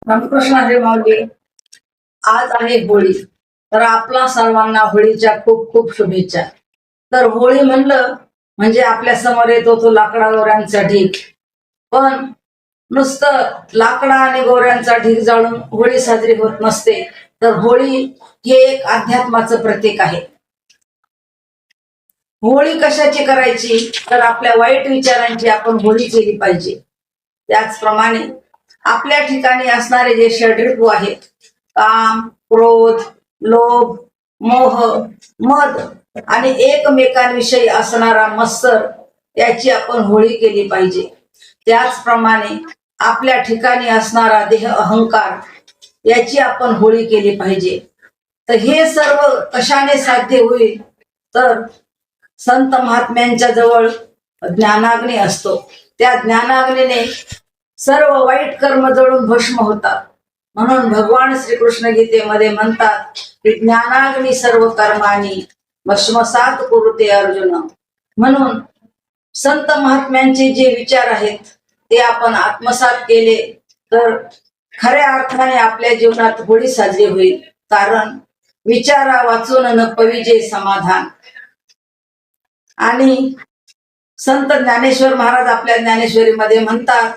रामकृष्ण हरी माऊली. आज आहे होळी, तर आपला सर्वांना होळीच्या खूप खूप शुभेच्छा. तर होळी म्हणलं म्हणजे आपल्या समोर येतो तो लाकडा गोऱ्यांचा ढीग. पण नुसतं लाकडा आणि गोऱ्यांचा ढीग जाळून होळी साजरी होत नसते, तर होळी हे एक अध्यात्माचं प्रतीक आहे. होळी कशाची करायची, तर आपल्या वाईट विचारांची आपण होळी केली पाहिजे. त्याचप्रमाणे आपल्या ठिकाणी असणारे जे षड्रिपू आहेत, काम, क्रोध, लोभ, मोह, मद आणि एकमेकांविषयी असणारा मत्सर, याची आपण होळी केली पाहिजे. त्याचप्रमाणे आपल्या ठिकाणी असणारा देह अहंकार, याची आपण होळी केली पाहिजे. तर हे सर्व कशाने साध्य होईल, तर संत महात्म्यांच्या जवळ ज्ञानाग्नी असतो. त्या ज्ञानाग्नीने सर्व वाईट कर्म जळून भस्म होतात. म्हणून भगवान श्रीकृष्ण गीतेमध्ये म्हणतात की ज्ञानाग्नी सर्व कर्मानी भस्मसात कुरुते अर्जुन. म्हणून संत महात्म्यांचे जे विचार आहेत ते आपण आत्मसात केले तर खऱ्या अर्थाने आपल्या जीवनात होळी साजरी होईल. कारण विचारा वाचून न पविजे समाधान. आणि संत ज्ञानेश्वर महाराज आपल्या ज्ञानेश्वरीमध्ये म्हणतात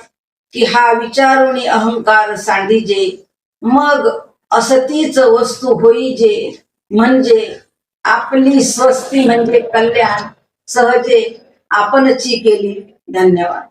की हा विचारुनी अहंकार सांडीजे, मग असतीच वस्तू होईजे. म्हणजे आपली स्वस्ती म्हणजे कल्याण सहजे आपणची केली. धन्यवाद.